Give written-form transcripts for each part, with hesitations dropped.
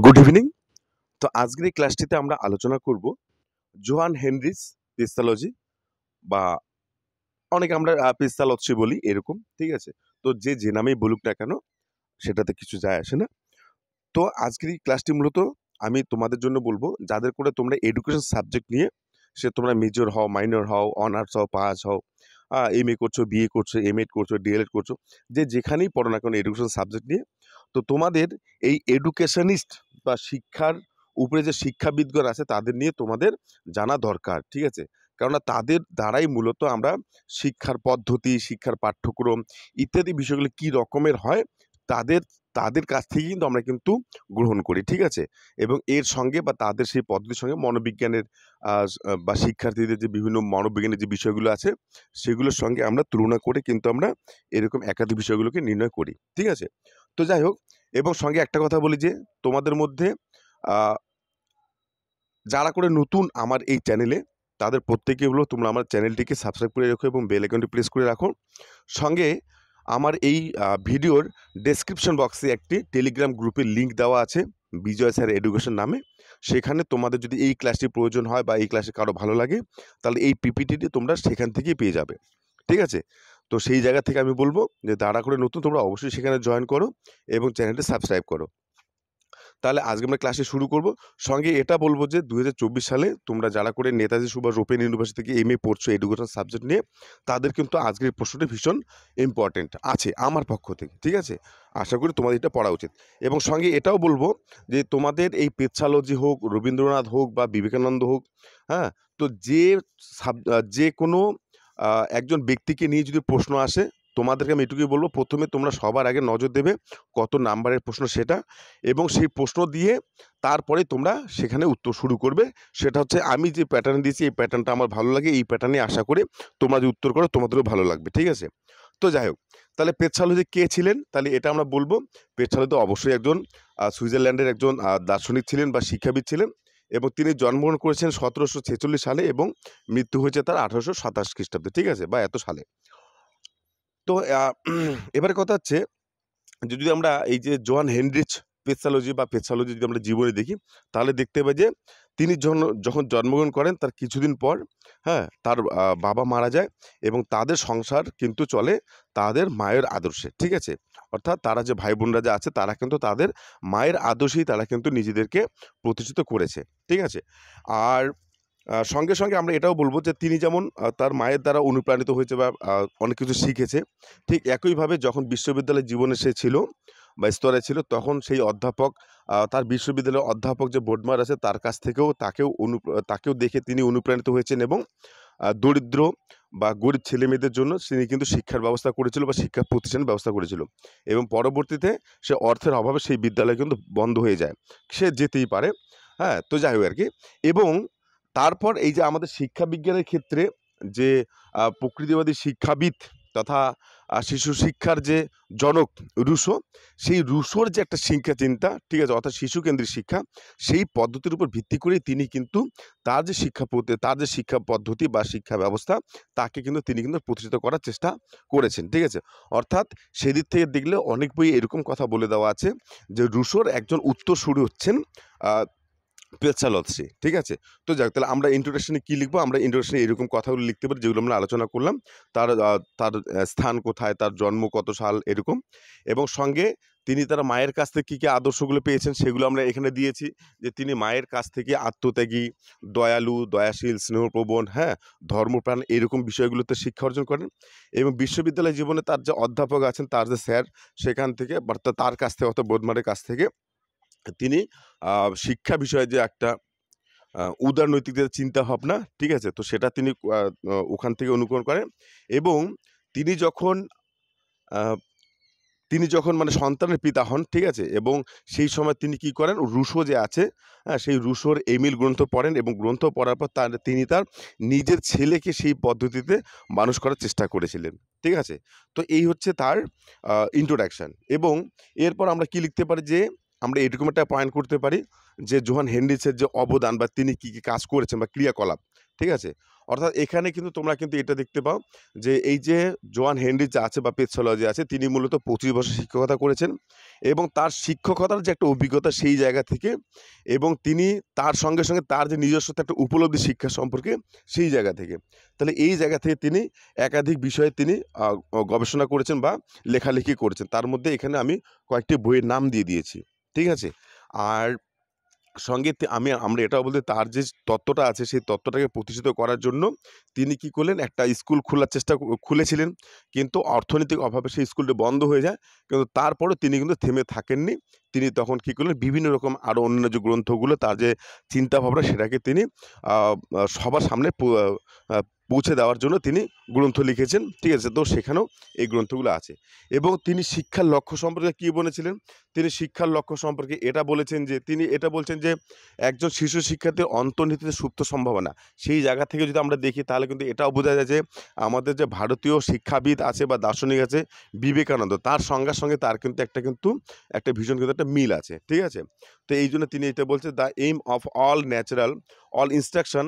Good evening. তো আজকের এই ক্লাসটিতে আমরা আলোচনা করব জোহান হেনরিস পেসালজি বা অনেকে আমরা পেসালজি বলি এরকম, ঠিক আছে? তো যে নামেই বলুক না কেন সেটাতে কিছু যায় আসে না। তো আজকের এই ক্লাসটি মূলত আমি তোমাদের জন্য বলবো যাদের করে তোমরা এডুকেশন সাবজেক্ট নিয়ে সে তোমরা মেজর হও, মাইনর হও, অনার্স হও, পাস হও, এমএ করছো, বিএ করছো, এমএড করছো, ডিএলএড করছো, যে যেখানেই পড়ো না কেন এডুকেশন সাবজেক্ট নিয়ে, তো তোমাদের এই এডুকেশনিস্ট বা শিক্ষার উপরে যে শিক্ষাবিদগণ আছে তাদের নিয়ে তোমাদের জানা দরকার, ঠিক আছে? কেননা তাদের দ্বারাই মূলত আমরা শিক্ষার পদ্ধতি, শিক্ষার পাঠ্যক্রম ইত্যাদি বিষয়গুলো কি রকমের হয় তাদের তাদের কাছ থেকে কিন্তু আমরা কিন্তু গ্রহণ করি, ঠিক আছে? এবং এর সঙ্গে বা তাদের সেই পদ্ধতির সঙ্গে মনোবিজ্ঞানের বা শিক্ষার্থীদের যে বিভিন্ন মনোবিজ্ঞানের যে বিষয়গুলো আছে সেগুলোর সঙ্গে আমরা তুলনা করে কিন্তু আমরা এরকম একাধিক বিষয়গুলোকে নির্ণয় করি, ঠিক আছে? তো যাই হোক, এবং সঙ্গে একটা কথা বলি যে তোমাদের মধ্যে আহ, যারা করে নতুন আমার এই চ্যানেলে তাদের প্রত্যেকে হলো তোমরা আমার চ্যানেলটিকে সাবস্ক্রাইব করে রাখো এবং বেল আইকনটি প্রেস করে রাখো। সঙ্গে আমার এই ভিডিওর ডেসক্রিপশন বক্সে একটি টেলিগ্রাম গ্রুপের লিঙ্ক দেওয়া আছে বিজয় স্যার এডুকেশন নামে। সেখানে তোমাদের যদি এই ক্লাসটি প্রয়োজন হয় বা এই ক্লাসে কারো ভালো লাগে তাহলে এই পিপিটিটি তোমরা সেখান থেকেই পেয়ে যাবে, ঠিক আছে? তো সেই জায়গা থেকে আমি বলবো যে তাড়া করে নতুন তোমরা অবশ্যই সেখানে জয়েন করো এবং চ্যানেলটি সাবস্ক্রাইব করো। তাহলে আজকে আমরা ক্লাসে শুরু করব। সঙ্গে এটা বলবো যে 2024 সালে তোমরা যারা করে নেতাজি সুভাষ ওপেন ইউনিভার্সিটি থেকে এমএ পড়ছো এডুকেশন সাবজেক্ট নিয়ে, তাদের কিন্তু আজকের প্রশ্নটি ভীষণ ইম্পর্টেন্ট আছে আমার পক্ষ থেকে, ঠিক আছে? আশা করি তোমাদের এটা পড়া উচিত। এবং সঙ্গে এটাও বলবো যে তোমাদের এই পেথোলজি হোক, রবীন্দ্রনাথ হোক বা বিবেকানন্দ হোক, হ্যাঁ, তো যে কোনো একজন ব্যক্তিকে নিয়ে যদি প্রশ্ন আসে, তোমাদেরকে আমি এটুকুই বলবো প্রথমে তোমরা সবার আগে নজর দেবে কত নাম্বারের প্রশ্ন সেটা, এবং সেই প্রশ্ন দিয়ে তারপরে তোমরা সেখানে উত্তর শুরু করবে। সেটা হচ্ছে আমি যে প্যাটার্ন দিয়েছি এই প্যাটার্নটা আমার ভালো লাগে, এই প্যাটার্নে আশা করি তোমরা যে উত্তর করো তোমাদেরও ভালো লাগবে, ঠিক আছে? তো যাই হোক, তাহলে পেট্রালজি কে ছিলেন তাহলে এটা আমরা বলবো। পেট্রালজি অবশ্যই একজন সুইজারল্যান্ডের একজন দার্শনিক ছিলেন বা শিক্ষাবিদ ছিলেন, এবং তিনি জন্মগ্রহণ করেছেন 1746 সালে এবং মৃত্যু হয়েছে তার 1827 খ্রিস্টাব্দে, ঠিক আছে, বা এত সালে। তো এবারে কথা হচ্ছে যদি আমরা এই যে জোহান হেনরিচ পেথোলজি যদি আমরা জীবনে দেখি তাহলে দেখতে পাই যে তিনি যখন জন্মগ্রহণ করেন তার কিছুদিন পর, হ্যাঁ, তার বাবা মারা যায় এবং তাদের সংসার কিন্তু চলে তাদের মায়ের আদর্শে, ঠিক আছে? অর্থাৎ তারা যে ভাই বোনরা যে আছে তারা কিন্তু তাদের মায়ের আদর্শেই তারা কিন্তু নিজেদেরকে প্রতিষ্ঠিত করেছে, ঠিক আছে? আর সঙ্গে সঙ্গে আমরা এটাও বলবো যে তিনি যেমন তার মায়ের দ্বারা অনুপ্রাণিত হয়েছে বা অনেক কিছু শিখেছে, ঠিক একইভাবে যখন বিশ্ববিদ্যালয় জীবনে সে ছিল বা স্তরে ছিল তখন সেই অধ্যাপক, তার বিশ্ববিদ্যালয়ের অধ্যাপক যে বোর্ডমার আছে তার কাছ থেকেও তাকেও দেখে তিনি অনুপ্রাণিত হয়েছেন এবং দরিদ্র বা গরিব ছেলেমেয়েদের জন্য তিনি কিন্তু শিক্ষার ব্যবস্থা করেছিল বা শিক্ষা প্রতিষ্ঠানের ব্যবস্থা করেছিল, এবং পরবর্তীতে সে অর্থের অভাবে সেই বিদ্যালয় কিন্তু বন্ধ হয়ে যায়, সে যেতেই পারে, হ্যাঁ। তো যাই হোক আর কি। এবং তারপর এই যে আমাদের শিক্ষা বিজ্ঞানের ক্ষেত্রে যে প্রকৃতিবাদী শিক্ষাবিদ তথা শিশু শিক্ষার যে জনক রুশো, সেই রুশোর যে একটা শিক্ষা চিন্তা, ঠিক আছে, অর্থাৎ শিশুকেন্দ্রিক শিক্ষা, সেই পদ্ধতির উপর ভিত্তি করেই তিনি কিন্তু তার যে শিক্ষা পদ্ধতি বা শিক্ষা ব্যবস্থা তাকে কিন্তু তিনি কিন্তু প্রতিষ্ঠিত করার চেষ্টা করেছেন, ঠিক আছে? অর্থাৎ সেদিক থেকে দেখলে অনেক বই এরকম কথা বলে দেওয়া আছে যে রুশোর একজন উত্তরসূরি হচ্ছেন পেট্রালজি, ঠিক আছে? তো যাক, তাহলে আমরা ইন্ট্রোডাকশনে কী লিখবো? আমরা ইন্ট্রোডাকশনে এরকম কথাগুলো লিখতে পারি যেগুলো আমরা আলোচনা করলাম। তার স্থান কোথায়, তার জন্ম কত সাল এরকম, এবং সঙ্গে তিনি তার মায়ের কাছ থেকে কী কী আদর্শগুলো পেয়েছেন সেগুলো আমরা এখানে দিয়েছি। যে তিনি মায়ের কাছ থেকে আত্মত্যাগী, দয়ালু, দয়াশীল, স্নেহপ্রবণ, হ্যাঁ, ধর্মপ্রাণ এরকম বিষয়গুলোতে শিক্ষা অর্জন করেন, এবং বিশ্ববিদ্যালয় জীবনে তার যে অধ্যাপক আছেন তার যে স্যার সেখান থেকে তার কাছ থেকে অর্থাৎ বোধমারের কাছ থেকে তিনি শিক্ষা বিষয়ে যে একটা উদারনৈতিকদের চিন্তাভাবনা, ঠিক আছে? তো সেটা তিনি ওখান থেকে অনুকরণ করেন, এবং তিনি যখন আ তিনি যখন মানে সন্তানের পিতা হন, ঠিক আছে? এবং সেই সময় তিনি কি করেন? রুশো যে আছে, হ্যাঁ, সেই রুশোর এমিল গ্রন্থ পড়েন এবং গ্রন্থ পড়ার পর তিনি তার নিজের ছেলেকে সেই পদ্ধতিতে মানুষ করার চেষ্টা করেছিলেন, ঠিক আছে? তো এই হচ্ছে তার ইন্ট্রোডাকশন। এবং এরপর আমরা কি লিখতে পারি যে আমরা এরকম একটা পয়েন্ট করতে পারি যে জোহান হেনরিচের যে অবদান বা তিনি কী কী কাজ করেছেন বা ক্রিয়াকলাপ, ঠিক আছে? অর্থাৎ এখানে কিন্তু তোমরা কিন্তু এটা দেখতে পাও যে এই যে জোহান হেনরিচ আছে বা পেট্রোলজি আছে, তিনি মূলত 25 বছর শিক্ষকতা করেছেন এবং তার শিক্ষকতার যে একটা অভিজ্ঞতা সেই জায়গা থেকে, এবং তিনি তার সঙ্গে সঙ্গে তার যে নিজস্বতা একটা উপলব্ধি শিক্ষা সম্পর্কে সেই জায়গা থেকে, তাহলে এই জায়গা থেকে তিনি একাধিক বিষয়ে তিনি গবেষণা করেছেন বা লেখালেখি করেছেন। তার মধ্যে এখানে আমি কয়েকটি বইয়ের নাম দিয়ে দিয়েছি, ঠিক আছে? আর সঙ্গে আমরা এটাও বলতে, তার যে তত্ত্বটা আছে সেই তত্ত্বটাকে প্রতিষ্ঠিত করার জন্য তিনি কি করলেন, একটা স্কুল খোলার খুলেছিলেন, কিন্তু অর্থনৈতিক অভাবে সেই স্কুলটি বন্ধ হয়ে যায়। কিন্তু তারপরেও তিনি কিন্তু থেমে থাকেননি। তিনি তখন কি করলেন, বিভিন্ন রকম আরও অন্যান্য যে গ্রন্থগুলো, তার যে চিন্তাভাবনা সেটাকে তিনি সবার সামনে পৌঁছে দেওয়ার জন্য তিনি গ্রন্থ লিখেছেন, ঠিক আছে? তো সেখানেও এই গ্রন্থগুলো আছে। এবং তিনি শিক্ষার লক্ষ্য সম্পর্কে কী বলেছিলেন, তিনি শিক্ষার লক্ষ্য সম্পর্কে এটা বলেছেন যে, তিনি এটা বলছেন যে একজন শিশু শিক্ষার্থীর অন্তর্নিহিত সুপ্ত সম্ভাবনা, সেই জায়গা থেকে যদি আমরা দেখি তাহলে কিন্তু এটাও বোঝা যায় যে আমাদের যে ভারতীয় শিক্ষাবিদ আছে বা দার্শনিক আছে বিবেকানন্দ, তার সংজ্ঞার সঙ্গে তার কিন্তু একটা ভীষণ কিন্তু একটা মিল আছে, ঠিক আছে? তো এই জন্য তিনি এটা বলছে, the aim of all natural all instruction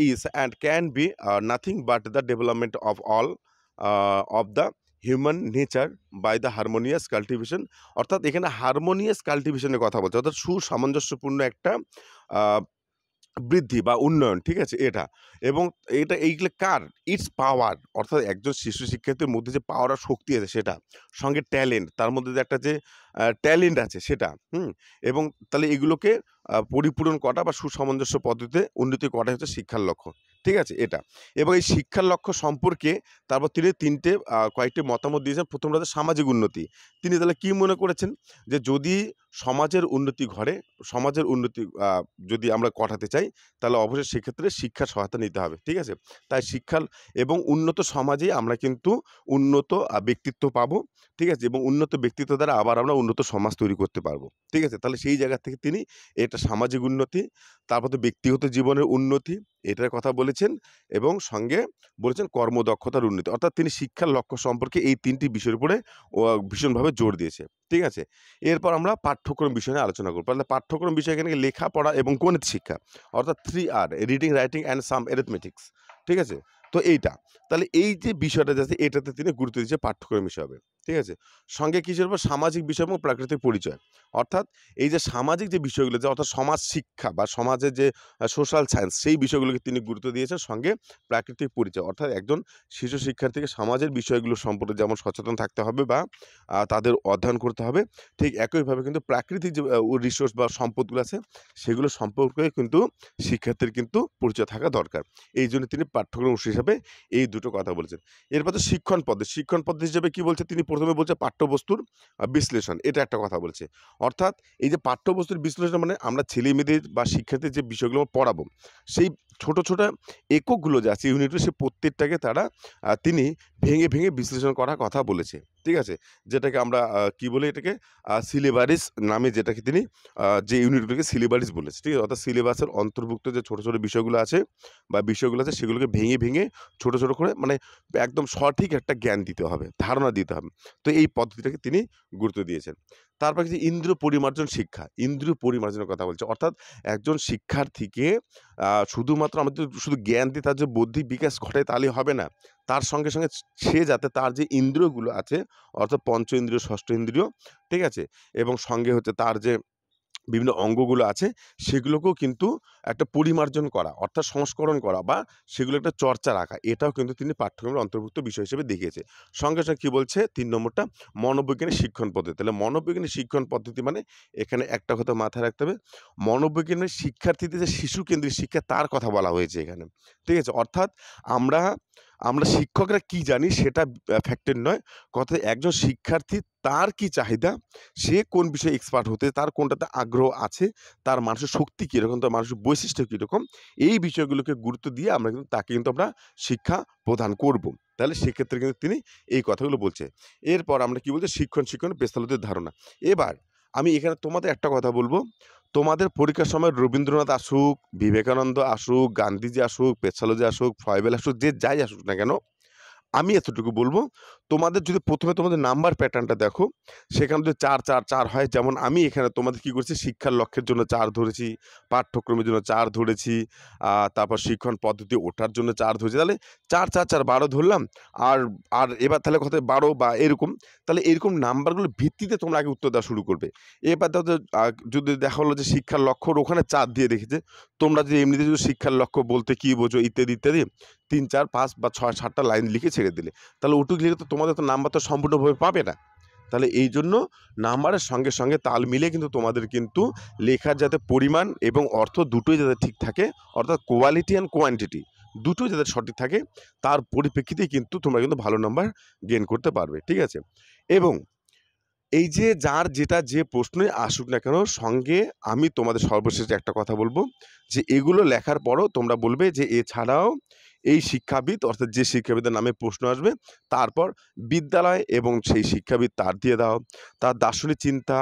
is and can be nothing but the development of all of the human nature by the harmonious cultivation. অর্থাৎ এখানে হারমোনিয়াস কাল্টিভেশনের কথা বলছে, অর্থাৎ সুসামঞ্জস্যপূর্ণ একটা বৃদ্ধি বা উন্নয়ন, ঠিক আছে? এটা এবং এইগুলো কার, ইটস পাওয়ার, অর্থাৎ একজন শিশু শিক্ষার্থীর মধ্যে যে পাওয়ার আর শক্তি আছে সেটা, সঙ্গে ট্যালেন্ট, তার মধ্যে যে একটা যে ট্যালেন্ট আছে সেটা, এবং তাহলে এগুলোকে পরিপূরণ করা বা সুসামঞ্জস্য পদ্ধতিতে উন্নতি করাই হচ্ছে শিক্ষার লক্ষ্য, ঠিক আছে? এটা এবং এই শিক্ষার লক্ষ্য সম্পর্কে তারপর তিনি কয়েকটি মতামত দিয়েছেন। প্রথমটা হচ্ছে সামাজিক উন্নতি। তিনি তাহলে কি মনে করেছেন যে যদি সমাজের উন্নতি সমাজের উন্নতি যদি আমরা করাতে চাই তাহলে অবশ্যই সেক্ষেত্রে শিক্ষার সহায়তা নিতে হবে, ঠিক আছে? তাই শিক্ষার এবং উন্নত সমাজেই আমরা কিন্তু উন্নত ব্যক্তিত্ব পাবো, ঠিক আছে? এবং উন্নত ব্যক্তিত্ব দ্বারা আবার আমরা উন্নত সমাজ তৈরি করতে পারবো, ঠিক আছে? তাহলে সেই জায়গা থেকে তিনি এটা সামাজিক উন্নতি, তারপর তো ব্যক্তিগত জীবনের উন্নতি এটার কথা বলেছেন, এবং সঙ্গে বলেছেন কর্মদক্ষতার উন্নতি। অর্থাৎ তিনি শিক্ষার লক্ষ্য সম্পর্কে এই ৩টি বিষয়ের উপরে ভীষণভাবে জোর দিয়েছে, ঠিক আছে? এরপর আমরা পাঠ্যক্রম বিষয় নিয়ে আলোচনা করব। তাহলে পাঠ্যক্রম বিষয় এখানে লেখাপড়া এবং গণিত শিক্ষা, অর্থাৎ 3R, reading, writing and some arithmetics, ঠিক আছে? তো এইটা, তাহলে এই যে বিষয়টা যাচ্ছে এটাতে তিনি গুরুত্ব দিয়েছে পাঠ্যক্রম হিসাবে, ঠিক আছে? সঙ্গে কিসের উপর, সামাজিক বিষয় এবং প্রাকৃতিক পরিচয়। অর্থাৎ এই যে সামাজিক যে বিষয়গুলো, যে অর্থাৎ সমাজ শিক্ষা বা সমাজের যে সোশ্যাল সায়েন্স, সেই বিষয়গুলোকে তিনি গুরুত্ব দিয়েছেন। সঙ্গে প্রাকৃতিক পরিচয়, অর্থাৎ একজন শিশু শিক্ষার্থীকে সমাজের বিষয়গুলো সম্পর্কে যেমন সচেতন থাকতে হবে বা তাদের অধ্যয়ন করতে হবে, ঠিক একইভাবে কিন্তু প্রাকৃতিক যে রিসোর্স বা সম্পদগুলো আছে সেগুলো সম্পর্কে কিন্তু শিক্ষার্থীর কিন্তু পরিচয় থাকা দরকার। এই জন্য তিনি পাঠ্যক্রম হিসাবে এই দুটো কথা বলেছেন। এরপর তো শিক্ষণ পদ্ধতি হিসেবে কি বলছে, তিনি প্রথমে বলছে পাঠ্যবস্তুর বিশ্লেষণ, এটা একটা কথা বলছে। অর্থাৎ এই যে পাঠ্যবস্তুর বিশ্লেষণ মানে আমরা ছেলেমেয়েদের বা শিক্ষার্থীর যে বিষয়গুলো পড়াবো সেই ছোট ছোট এককগুলো যে আছে ইউনিটগুলো, সে প্রত্যেকটাকে তিনি ভেঙে ভেঙে বিশ্লেষণ করার কথা বলেছে, ঠিক আছে? যেটাকে আমরা কি বলি, এটাকে সিলেবারিস নামে, যেটাকে তিনি যে ইউনিটগুলোকে সিলেবারিস বলেছে, ঠিক আছে? অর্থাৎ সিলেবাসের অন্তর্ভুক্ত যে ছোট ছোট বিষয়গুলো আছে বা বিষয়গুলো আছে সেগুলোকে ভেঙে ভেঙে ছোট ছোট করে মানে একদম সঠিক একটা জ্ঞান দিতে হবে, ধারণা দিতে হবে। তো এই পদ্ধতিটাকে তিনি গুরুত্ব দিয়েছেন। তারপর যে ইন্দ্রিয় পরিমার্জন শিক্ষা, ইন্দ্রিয় পরিমার্জনের কথা বলছে। অর্থাৎ একজন শিক্ষার্থীকে শুধুমাত্র আমাদের শুধু জ্ঞান দিয়ে তার যে বৌদ্ধিক বিকাশ ঘটে তাহলেই হবে না। তার সঙ্গে সঙ্গে সে যাতে তার যে ইন্দ্রিয়গুলো আছে, অর্থাৎ পঞ্চ ইন্দ্রিয়, ষষ্ঠ ইন্দ্রিয়, ঠিক আছে? এবং সঙ্গে হচ্ছে তার যে বিভিন্ন অঙ্গগুলো আছে সেগুলোকেও কিন্তু একটা পরিমার্জন করা, অর্থাৎ সংস্করণ করা বা সেগুলো একটা চর্চা রাখা, এটাও কিন্তু তিনি পাঠ্যক্রমের অন্তর্ভুক্ত বিষয় হিসেবে দেখিয়েছে। সঙ্গে সঙ্গে কী বলছে ৩ নম্বরটা, মনোবৈজ্ঞানিক শিক্ষণ পদ্ধতি। তাহলে মনোবৈজ্ঞানিক শিক্ষণ পদ্ধতি মানে এখানে একটা কথা মাথায় রাখতে হবে, মনোবৈজ্ঞানিক শিক্ষার্থীদের যে শিশুকেন্দ্রিক শিক্ষা তার কথা বলা হয়েছে এখানে, ঠিক আছে? অর্থাৎ আমরা আমরা শিক্ষকরা কি জানি সেটা ফ্যাক্টর নয়, কথা একজন শিক্ষার্থী তার কি চাহিদা, সে কোন বিষয়ে এক্সপার্ট হতে, তার কোনটাতে আগ্রহ আছে, তার মানসিক শক্তি কীরকম, তার মানসিক বৈশিষ্ট্য কীরকম, এই বিষয়গুলোকে গুরুত্ব দিয়ে আমরা কিন্তু তাকে কিন্তু আমরা শিক্ষা প্রদান করব। তাহলে সেক্ষেত্রে কিন্তু তিনি এই কথাগুলো বলছে। এরপর আমরা কি বলছি, শিক্ষণ পেশাগত ধারণা। এবার আমি এখানে তোমাদের একটা কথা বলবো, তোমাদের পরীক্ষার সময় রবীন্দ্রনাথ আসুক, বিবেকানন্দ আসুক, গান্ধীজি আসুক, পেছালজি আসুক, ফয়বেল আসুক, যে যাই আসুক না কেন, আমি এতটুকু বলবো, তোমাদের যদি প্রথমে তোমাদের নাম্বার প্যাটার্নটা দেখো, সেখানে যদি ৪, ৪, ৪ হয়, যেমন আমি এখানে তোমাদের কি করেছি, শিক্ষার লক্ষ্যের জন্য ৪ ধরেছি, পাঠ্যক্রমের জন্য ৪ ধরেছি, তারপর শিক্ষণ পদ্ধতি ওঠার জন্য ৪ ধরেছি। তাহলে ৪, ৪, ৪, ১২ ধরলাম। আর আর এবার তাহলে কত ১২ বা এরকম, তাহলে এরকম নাম্বারগুলোর ভিত্তিতে তোমরা আগে উত্তর দেওয়া শুরু করবে। এবার দেখো যদি দেখা হলো যে শিক্ষার লক্ষ্যর ওখানে ৪ দিয়ে রেখেছে, তোমরা যদি এমনিতে যদি শিক্ষার লক্ষ্য বলতে কি বোঝো ইত্যাদি, ইত্যাদি ৩, ৪, ৫ বা ৬, ৭টা লাইন লিখে ছেড়ে দিলে, তাহলে ওটুকু লিখে তো তোমাদের তো নাম্বার তো সম্পূর্ণভাবে পাবে না। তাহলে এইজন্য নাম্বারের সঙ্গে, সঙ্গে তাল মিলিয়ে কিন্তু তোমাদের কিন্তু লেখার যাতে পরিমাণ এবং অর্থ দুটোই যাতে ঠিক থাকে, অর্থাৎ কোয়ালিটি অ্যান্ড কোয়ান্টিটি দুটোই যাতে সঠিক থাকে, তার পরিপ্রেক্ষিতেই কিন্তু তোমরা কিন্তু ভালো নাম্বার গেইন করতে পারবে। ঠিক আছে? এবং এই যে যার যেটা যে প্রশ্নই আসুক না কেন, সঙ্গে আমি তোমাদের সর্বশেষে একটা কথা বলবো, যে এগুলো লেখার পরও তোমরা বলবে যে এছাড়াও এই শিক্ষাবিদ, অর্থাৎ যে শিক্ষাবিদের নামে প্রশ্ন আসবে, তারপর বিদ্যালয় এবং সেই শিক্ষাবিদ তার দিয়ে দাও, তার দার্শনিক চিন্তা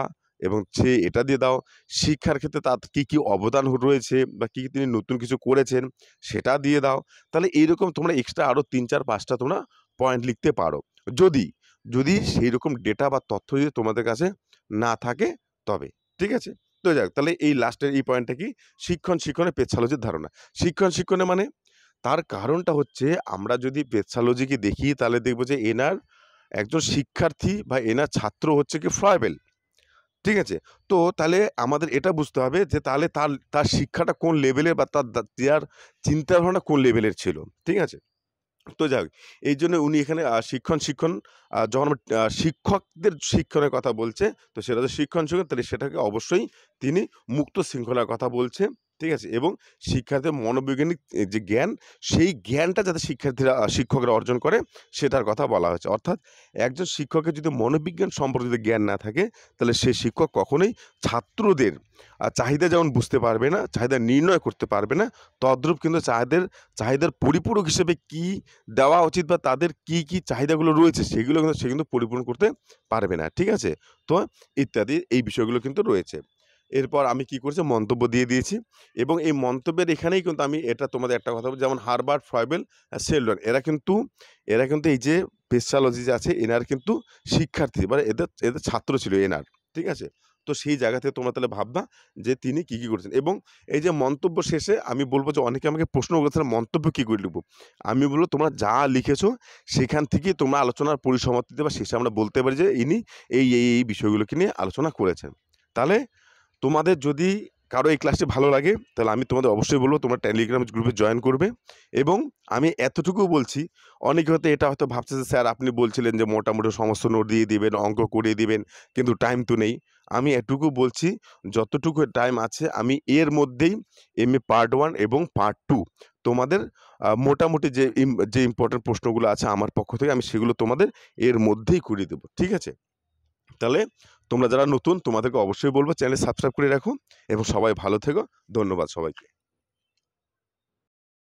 এবং সে এটা দিয়ে দাও, শিক্ষার ক্ষেত্রে তার কী কী অবদান রয়েছে বা কী কী তিনি নতুন কিছু করেছেন সেটা দিয়ে দাও। তাহলে এইরকম তোমরা এক্সট্রা আরও ৩, ৪, ৫টা তোমরা পয়েন্ট লিখতে পারো। যদি যদি সেই রকম ডেটা বা তথ্য যদি তোমাদের কাছে না থাকে তবে। ঠিক আছে? তো যাক, তাহলে এই লাস্টের এই পয়েন্টটা কি? শিক্ষণের পেথোলজির ধারণা। শিক্ষণে মানে তার কারণটা হচ্ছে, আমরা যদি পেথোলজিকে দেখি তাহলে দেখব যে এনার একজন শিক্ষার্থী বা এনার ছাত্র হচ্ছে কি ফ্রয়েবেল। ঠিক আছে? তো তাহলে আমাদের এটা বুঝতে হবে যে তাহলে তার তার শিক্ষাটা কোন লেভেলের বা তার চিন্তাভাবনা কোন লেভেলের ছিল। ঠিক আছে? তো যাই হোক, এইজন্য উনি এখানে শিক্ষণ যখন শিক্ষকদের শিক্ষণের কথা বলছে, তো সেটা হচ্ছে শিক্ষণ, তাহলে সেটাকে অবশ্যই তিনি মুক্ত শৃঙ্খলার কথা বলছে। ঠিক আছে? এবং শিক্ষার্থীর মনোবৈজ্ঞানিক যে জ্ঞান, সেই জ্ঞানটা যাতে শিক্ষকরা অর্জন করে সেটার কথা বলা হয়েছে। অর্থাৎ একজন শিক্ষকের যদি মনোবিজ্ঞান সম্পর্কে যদি জ্ঞান না থাকে, তাহলে সে শিক্ষক কখনোই ছাত্রদের চাহিদা যেমন বুঝতে পারবে না, চাহিদা নির্ণয় করতে পারবে না, তদ্রূপ কিন্তু চাহিদার পরিপূরক হিসেবে কী দেওয়া উচিত বা তাদের কি, কি চাহিদাগুলো রয়েছে সেগুলো কিন্তু সে কিন্তু পরিপূরণ করতে পারবে না। ঠিক আছে? তো ইত্যাদি এই বিষয়গুলো কিন্তু রয়েছে। এরপর আমি কি করেছি, মন্তব্য দিয়ে দিয়েছি, এবং এই মন্তব্যের এখানেই কিন্তু আমি এটা তোমাদের একটা কথা বলি, যেমন হারবার্ট, ফ্রয়েবেল, শেলডন এরা কিন্তু এই যে পেশালজি যে আছে এনার কিন্তু শিক্ষার্থী, মানে এদের ছাত্র ছিল এনার। ঠিক আছে? তো সেই জায়গা থেকে তোমরা তাহলে ভাববা যে তিনি কি, কি করেছেন। এবং এই যে মন্তব্য শেষে আমি বলব যে অনেকে আমাকে প্রশ্ন করেছে মন্তব্য কি করে লিখব? আমি বলব তোমরা যা লিখেছো সেখান থেকেই তোমরা আলোচনার পরিসমাপ্তিতে বা শেষে আমরা বলতে পারি যে ইনি এই বিষয়গুলোকে নিয়ে আলোচনা করেছেন। তাহলে তোমাদের যদি কারো এই ক্লাসটি ভালো লাগে, তাহলে আমি তোমাদের অবশ্যই বলব তোমরা টেলিগ্রাম গ্রুপে জয়েন করবে। এবং আমি এতটুকুও বলছি, অনেকে হয়তো এটা হয়তো ভাবছে যে স্যার আপনি বলছিলেন যে মোটামুটি সমস্ত নোট দিয়ে দিবেন, অঙ্ক করিয়ে দিবেন, কিন্তু টাইম তো নেই। আমি এটুকু বলছি, যতটুকু টাইম আছে আমি এর মধ্যেই এমএ পার্ট 1 এবং পার্ট 2 তোমাদের মোটামুটি যে ইম্পোর্টেন্ট প্রশ্নগুলো আছে আমার পক্ষ থেকে আমি সেগুলো তোমাদের এর মধ্যেই করিয়ে দেব। ঠিক আছে? তাহলে তোমরা যারা নতুন তোমাদেরকে অবশ্যই বলব চ্যানেল সাবস্ক্রাইব করে রাখো এবং সবাই ভালো থেকো। ধন্যবাদ সবাইকে।